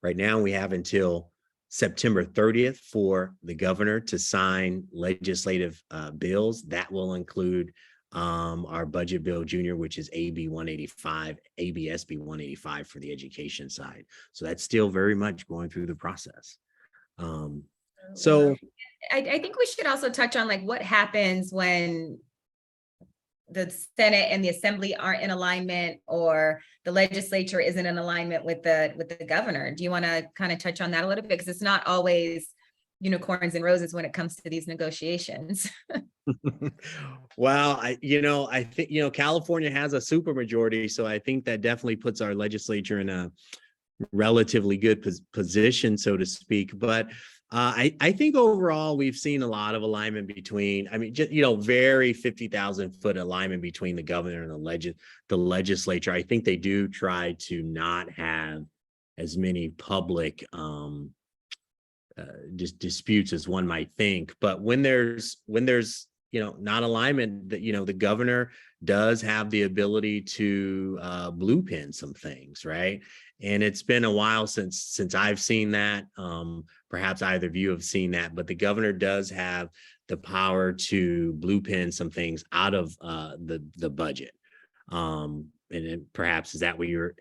right now we have until September 30th for the governor to sign legislative bills. That will include our budget bill junior, which is AB 185, ABSB 185 for the education side. So that's still very much going through the process. So I think we should also touch on what happens when the Senate and the Assembly aren't in alignment, or the legislature isn't in alignment with the governor. Do you want to kind of touch on that a little bit? Because it's not always unicorns and roses when it comes to these negotiations. Well, I think, California has a supermajority, so I think that definitely puts our legislature in a relatively good position, so to speak. But I think overall we've seen a lot of alignment between, very 50,000 foot alignment between the governor and the legislature. I think they do try to not have as many public disputes as one might think. But when there's not alignment, that the governor does have the ability to blue pin some things, right? And it's been a while since I've seen that. Perhaps either of you have seen that, but the governor does have the power to blue pin some things out of the budget. And then perhaps is that what you're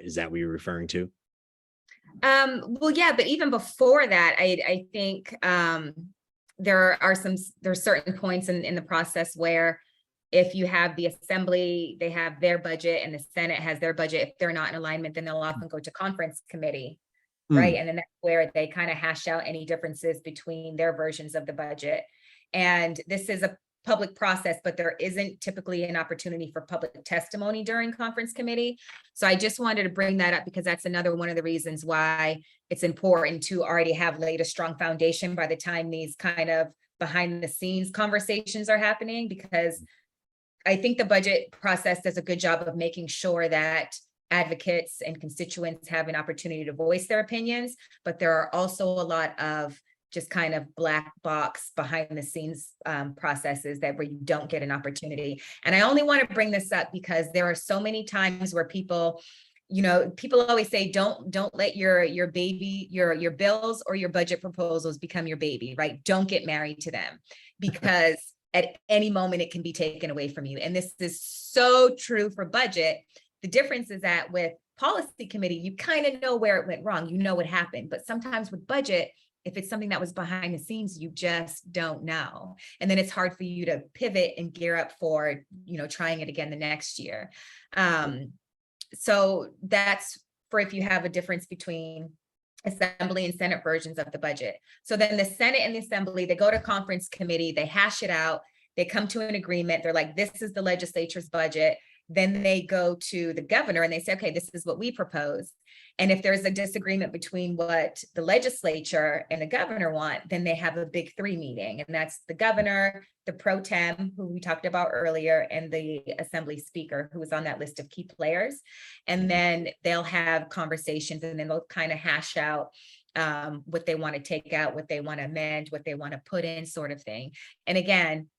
referring to? Well, yeah, but even before that, I think there's certain points in the process where if you have the Assembly, they have their budget, and the Senate has their budget. If they're not in alignment, then they'll often go to conference committee, right? And then that's where they kind of hash out any differences between their versions of the budget. And this is a public process, but there isn't typically an opportunity for public testimony during conference committee. So I just wanted to bring that up because that's another one of the reasons why it's important to already have laid a strong foundation by the time these kind of behind the scenes conversations are happening, because I think the budget process does a good job of making sure that advocates and constituents have an opportunity to voice their opinions, but there are also a lot of just kind of black box behind the scenes processes where you don't get an opportunity. And I only want to bring this up because there are so many times where people always say, don't let your baby, your bills or your budget proposals become your baby, right? Don't get married to them, because at any moment it can be taken away from you. And this is so true for budget. The difference is that with policy committee, you kind of know where it went wrong, what happened. But sometimes with budget, if it's something that was behind the scenes, you just don't know. And then it's hard for you to pivot and gear up for, trying it again the next year. So that's for if you have a difference between Assembly and Senate versions of the budget. So then the Senate and the Assembly, they go to conference committee, they hash it out, they come to an agreement. They're like, this is the legislature's budget. Then they go to the governor and they say, okay, this is what we propose. And if there's a disagreement between what the legislature and the governor want, then they have a big three meeting. And that's the governor, the pro tem, who we talked about earlier, and the assembly speaker, who was on that list of key players. And then they'll have conversations, and then they'll kind of hash out what they want to take out, what they want to amend, what they want to put in, sort of thing. And again,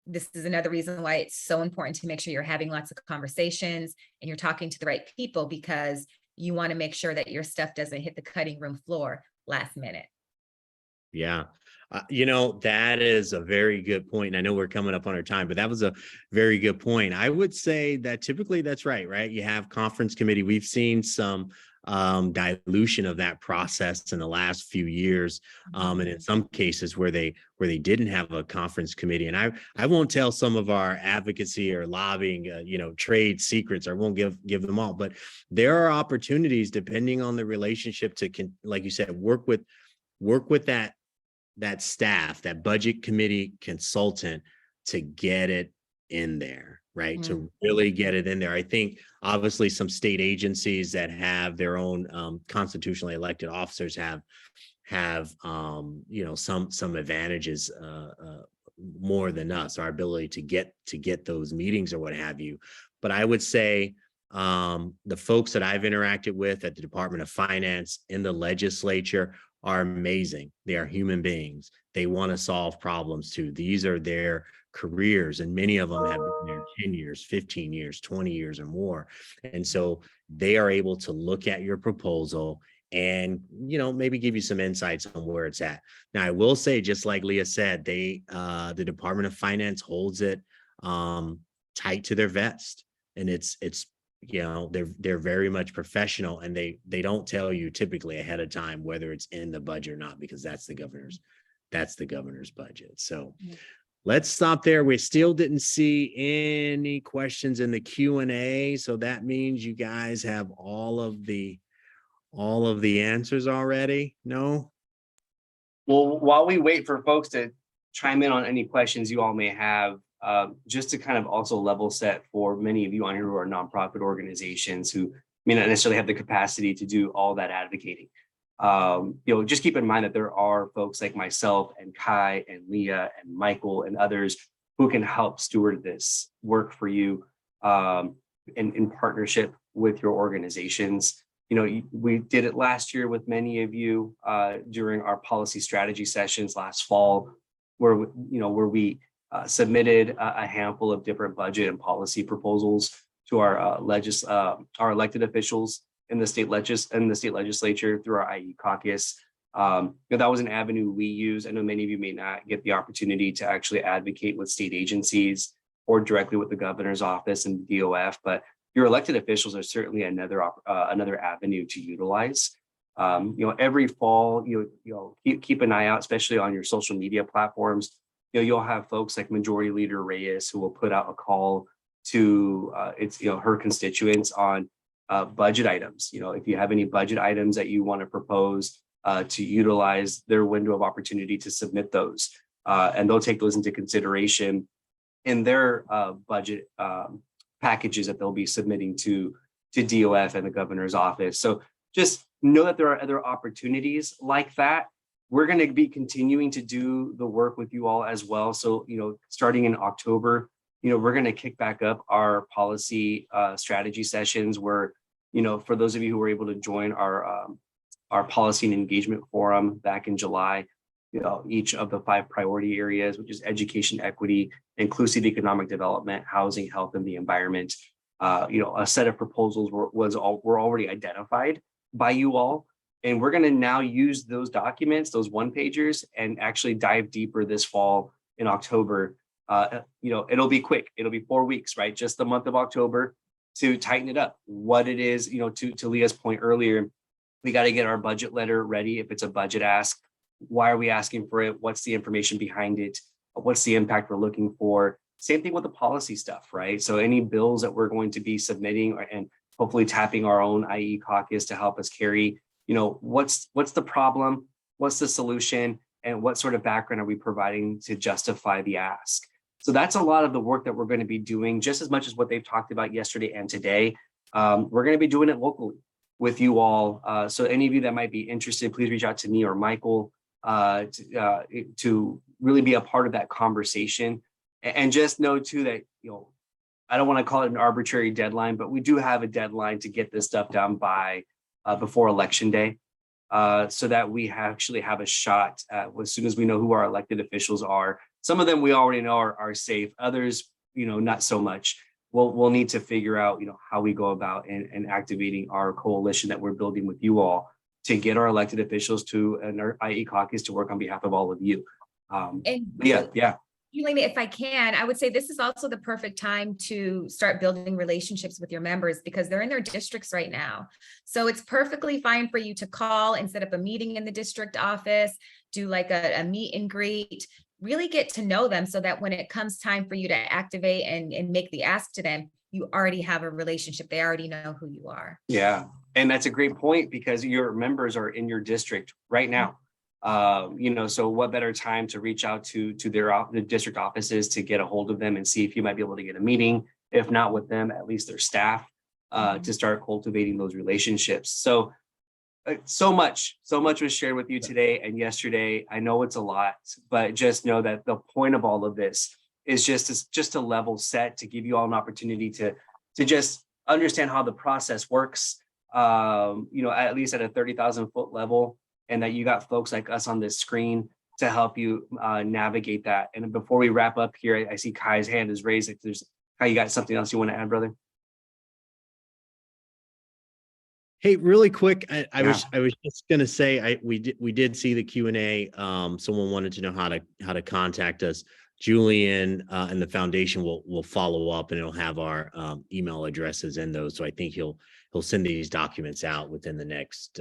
this is another reason why it's so important to make sure you're having lots of conversations and you're talking to the right people, because you want to make sure that your stuff doesn't hit the cutting room floor last minute. Yeah. That is a very good point. And I know we're coming up on our time, but that was a very good point. I would say that typically that's right? You have conference committee. We've seen some dilution of that process in the last few years. And in some cases where they didn't have a conference committee. And I won't tell some of our advocacy or lobbying, trade secrets. I won't give them all, but there are opportunities depending on the relationship to, like you said, work with that staff, that budget committee consultant, to get it in there, right? Mm-hmm. To really get it in there. I think obviously some state agencies that have their own constitutionally elected officers have some advantages more than us, our ability to get those meetings or what have you. But I would say the folks that I've interacted with at the Department of Finance, in the legislature, are amazing. They are human beings. They want to solve problems too. These are their careers, and many of them have been there 10 years, 15 years, 20 years or more. And so they are able to look at your proposal and, maybe give you some insights on where it's at. Now, I will say, just like Leah said, the Department of Finance holds it tight to their vest, and it's they're very much professional, and they don't tell you typically ahead of time whether it's in the budget or not, because that's the governor's budget. So let's stop there. We still didn't see any questions in the Q&A, so that means you guys have all of the answers already. No? Well, while we wait for folks to chime in on any questions you all may have, just to kind of also level set for many of you on here who are nonprofit organizations who may not necessarily have the capacity to do all that advocating. Just keep in mind that there are folks like myself and Kai and Leah and Michael and others who can help steward this work for you in partnership with your organizations. We did it last year with many of you during our policy strategy sessions last fall, where we submitted a handful of different budget and policy proposals to our elected officials in the state legislature through our IE caucus. That was an avenue we use. I know many of you may not get the opportunity to actually advocate with state agencies or directly with the governor's office and the DOF, but your elected officials are certainly another avenue to utilize. Every fall, keep an eye out, especially on your social media platforms. You'll have folks like Majority Leader Reyes who will put out a call to her constituents on budget items. If you have any budget items that you want to propose, to utilize their window of opportunity to submit those, and they'll take those into consideration in their budget packages that they'll be submitting to DOF and the governor's office. So just know that there are other opportunities like that. We're going to be continuing to do the work with you all as well. So, starting in October, we're going to kick back up our policy strategy sessions where, for those of you who were able to join our policy and engagement forum back in July, each of the 5 priority areas, which is education, equity, inclusive economic development, housing, health, and the environment. A set of proposals were already identified by you all. And we're going to now use those documents, those one-pagers, and actually dive deeper this fall in October. It'll be quick. It'll be 4 weeks, right? Just the month of October to tighten it up. What it is, to Leah's point earlier, we got to get our budget letter ready. If it's a budget ask, why are we asking for it? What's the information behind it? What's the impact we're looking for? Same thing with the policy stuff, right? So any bills that we're going to be submitting and hopefully tapping our own IE caucus to help us carry what's the problem, what's the solution, and what sort of background are we providing to justify the ask. So that's a lot of the work that we're going to be doing, just as much as what they've talked about yesterday and today. We're going to be doing it locally with you all. So any of you that might be interested, please reach out to me or Michael to really be a part of that conversation. And just know too that, I don't want to call it an arbitrary deadline, but we do have a deadline to get this stuff done by before Election Day, so that we actually have a shot as soon as we know who our elected officials are. Some of them we already know are safe. Others, not so much. We'll need to figure out, how we go about and activating our coalition that we're building with you all to get our elected officials to and our IE caucus to work on behalf of all of you. Yeah. Julian, if I can, I would say this is also the perfect time to start building relationships with your members because they're in their districts right now. So it's perfectly fine for you to call and set up a meeting in the district office, do like a meet and greet, really get to know them so that when it comes time for you to activate and make the ask to them, you already have a relationship. They already know who you are. Yeah. And that's a great point because your members are in your district right now. So what better time to reach out to the district offices to get a hold of them and see if you might be able to get a meeting, if not with them, at least their staff, to start cultivating those relationships. So much was shared with you today and yesterday. I know it's a lot, but just know that the point of all of this is just a level set to give you all an opportunity to just understand how the process works, at least at a 30,000 foot level. And that you got folks like us on this screen to help you navigate that. And before we wrap up here, I see Kai's hand is raised. If there's Kai, you got something else you want to add, brother? Hey, really quick, I was just gonna say we did see the Q&A. Someone wanted to know how to contact us. Julian and the foundation will follow up, and it'll have our email addresses in those. So I think he'll send these documents out within the next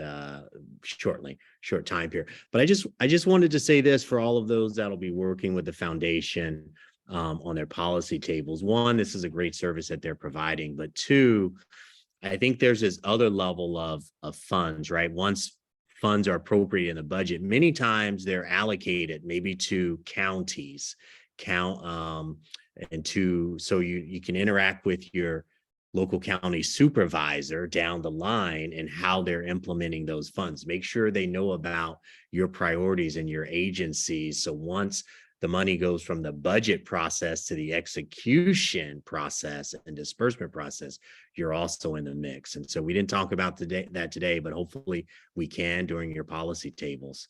short time here. But I just wanted to say this for all of those that'll be working with the foundation on their policy tables. One, this is a great service that they're providing, but two, I think there's this other level of funds, right? Once funds are appropriated in the budget, many times they're allocated maybe to counties, so you can interact with your local county supervisor down the line and how they're implementing those funds. Make sure they know about your priorities and your agencies. So once the money goes from the budget process to the execution process and disbursement process, you're also in the mix. And so we didn't talk about that today, but hopefully we can during your policy tables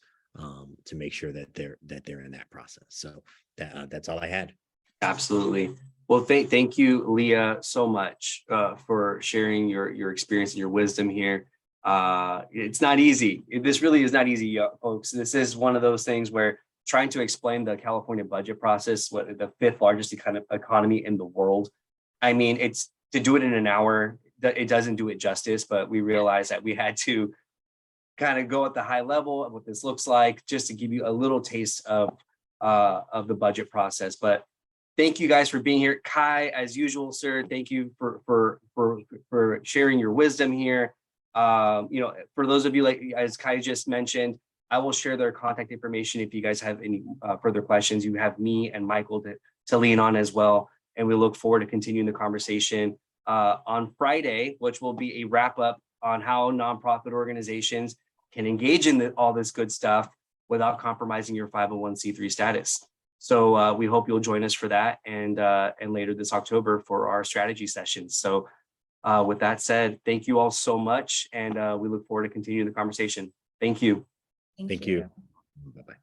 to make sure that they're in that process. So that's all I had. Absolutely. Well, thank you, Leah, so much for sharing your experience and your wisdom here. It's not easy. This really is not easy, folks. This is one of those things where trying to explain the California budget process, the fifth largest economy in the world. I mean, it's to do it in an hour, it doesn't do it justice, but we realized that we had to kind of go at the high level of what this looks like, just to give you a little taste of the budget process. But thank you guys for being here. Kai, as usual, sir, thank you for sharing your wisdom here. For those of you, like as Kai just mentioned, I will share their contact information if you guys have any further questions. You have me and Michael to lean on as well. And we look forward to continuing the conversation on Friday, which will be a wrap up on how nonprofit organizations can engage in all this good stuff without compromising your 501c3 status. So we hope you'll join us for that and later this October for our strategy sessions. So with that said, thank you all so much. And we look forward to continuing the conversation. Thank you. Thank you. Bye-bye.